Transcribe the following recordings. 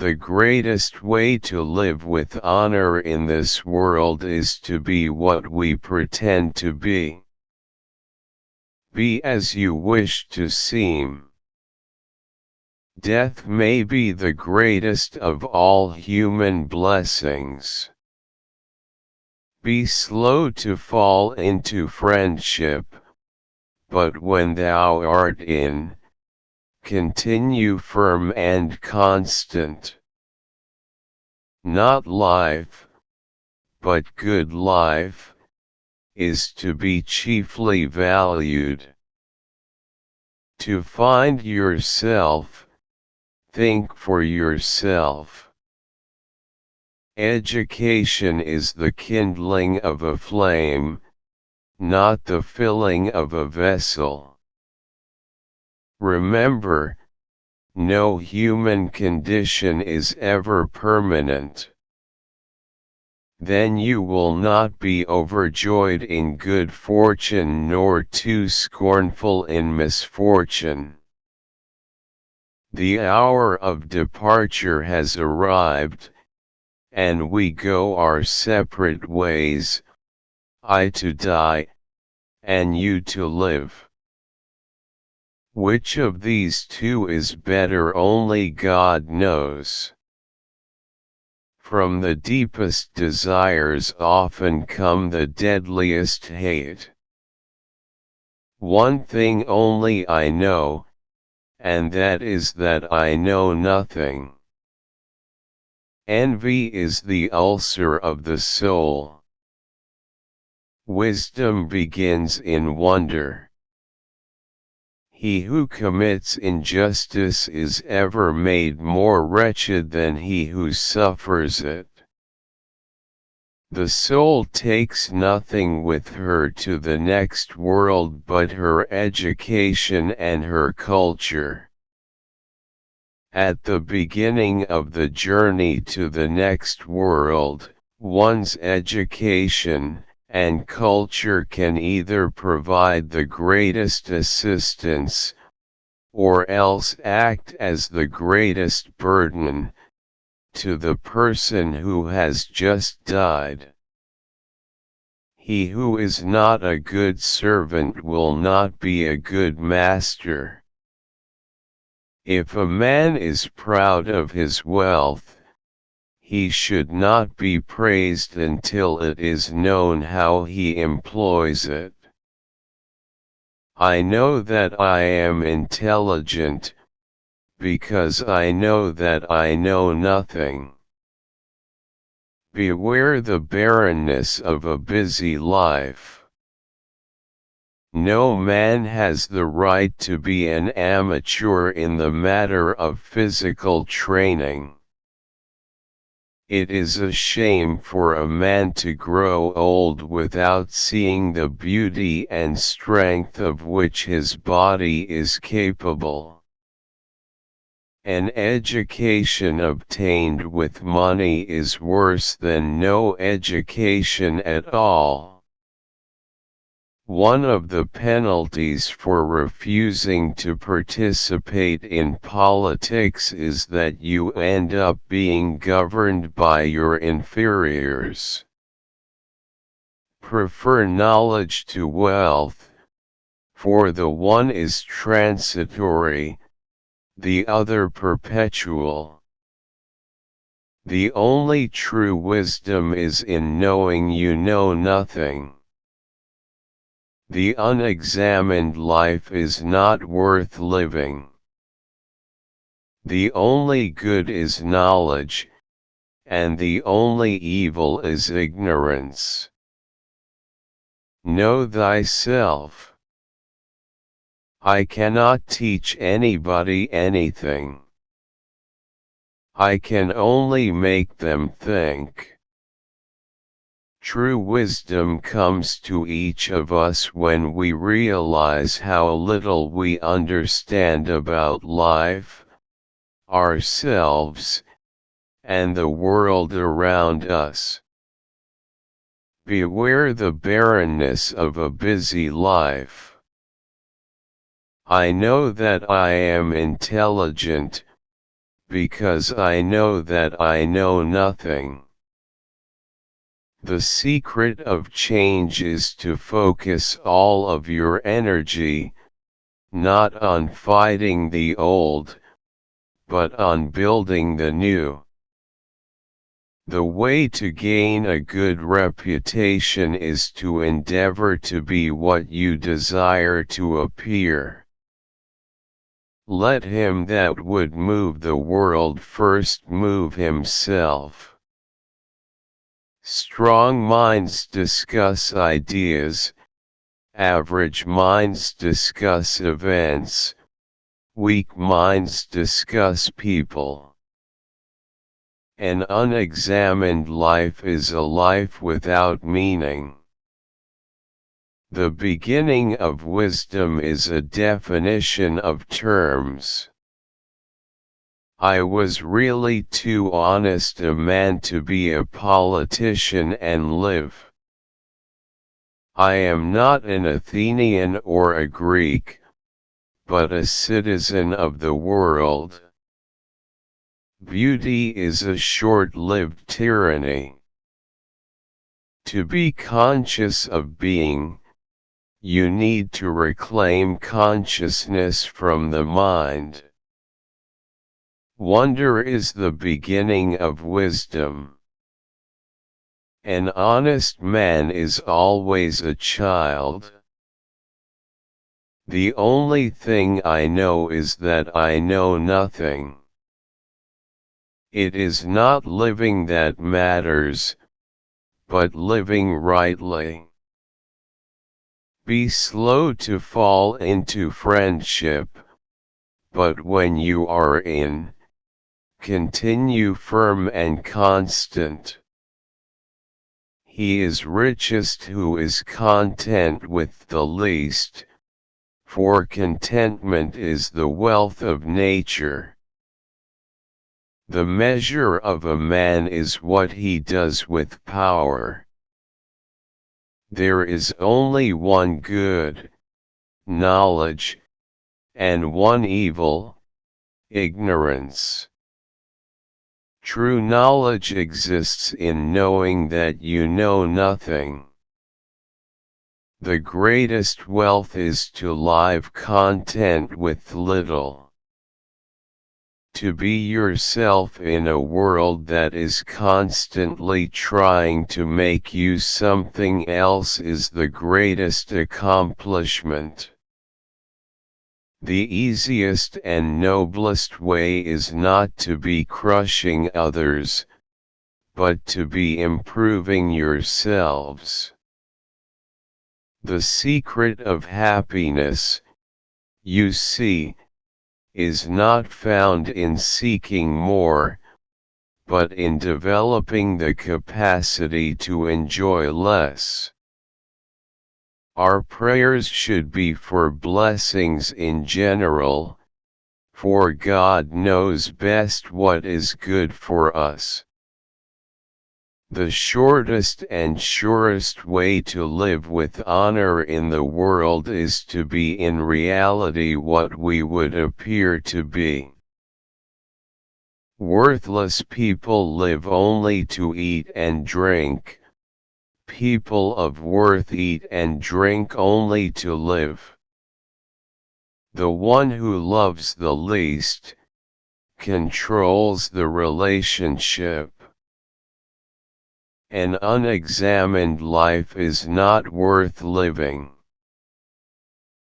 The greatest way to live with honor in this world is to be what we pretend to be. Be as you wish to seem. Death may be the greatest of all human blessings. Be slow to fall into friendship, but when thou art in, continue firm and constant. Not life, but good life, is to be chiefly valued. To find yourself, think for yourself. Education is the kindling of a flame, not the filling of a vessel. Remember, no human condition is ever permanent. Then you will not be overjoyed in good fortune nor too scornful in misfortune. The hour of departure has arrived, and we go our separate ways, I to die, and you to live. Which of these two is better only God knows. From the deepest desires often come the deadliest hate. One thing only I know, and that is that I know nothing. Envy is the ulcer of the soul. Wisdom begins in wonder. He who commits injustice is ever made more wretched than he who suffers it. The soul takes nothing with her to the next world but her education and her culture. At the beginning of the journey to the next world, one's education and culture can either provide the greatest assistance, or else act as the greatest burden, to the person who has just died. He who is not a good servant will not be a good master. If a man is proud of his wealth, he should not be praised until it is known how he employs it. I know that I am intelligent, because I know that I know nothing. Beware the barrenness of a busy life. No man has the right to be an amateur in the matter of physical training. It is a shame for a man to grow old without seeing the beauty and strength of which his body is capable. An education obtained with money is worse than no education at all. One of the penalties for refusing to participate in politics is that you end up being governed by your inferiors. Prefer knowledge to wealth, for the one is transitory, the other perpetual. The only true wisdom is in knowing you know nothing. The unexamined life is not worth living. The only good is knowledge, and the only evil is ignorance. Know thyself. I cannot teach anybody anything. I can only make them think. True wisdom comes to each of us when we realize how little we understand about life, ourselves, and the world around us. Beware the barrenness of a busy life. I know that I am intelligent, because I know that I know nothing. The secret of change is to focus all of your energy, not on fighting the old, but on building the new. The way to gain a good reputation is to endeavor to be what you desire to appear. Let him that would move the world first move himself. Strong minds discuss ideas, average minds discuss events, weak minds discuss people. An unexamined life is a life without meaning. The beginning of wisdom is a definition of terms. I was really too honest a man to be a politician and live. I am not an Athenian or a Greek, but a citizen of the world. Beauty is a short-lived tyranny. To be conscious of being, you need to reclaim consciousness from the mind. Wonder is the beginning of wisdom. An honest man is always a child. The only thing I know is that I know nothing. It is not living that matters, but living rightly. Be slow to fall into friendship, but when you are in, continue firm and constant. He is richest who is content with the least, for contentment is the wealth of nature. The measure of a man is what he does with power. There is only one good, knowledge, and one evil, ignorance. True knowledge exists in knowing that you know nothing. The greatest wealth is to live content with little. To be yourself in a world that is constantly trying to make you something else is the greatest accomplishment. The easiest and noblest way is not to be crushing others, but to be improving yourselves. The secret of happiness, you see, is not found in seeking more, but in developing the capacity to enjoy less. Our prayers should be for blessings in general, for God knows best what is good for us. The shortest and surest way to live with honor in the world is to be in reality what we would appear to be. Worthless people live only to eat and drink. People of worth eat and drink only to live. The one who loves the least controls the relationship. An unexamined life is not worth living.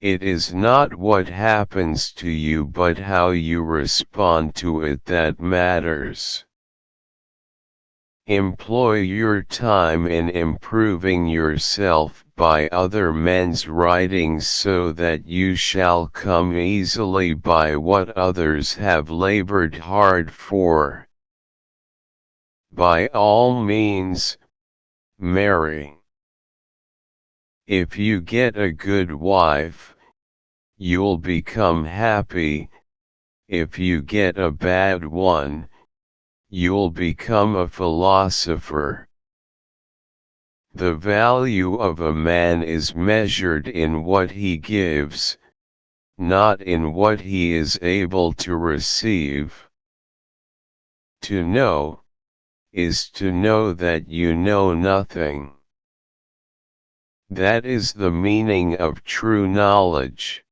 It is not what happens to you but how you respond to it that matters. Employ your time in improving yourself by other men's writings so that you shall come easily by what others have labored hard for. By all means, marry. If you get a good wife, you'll become happy. If you get a bad one, you'll become a philosopher. The value of a man is measured in what he gives, not in what he is able to receive. To know, is to know that you know nothing. That is the meaning of true knowledge.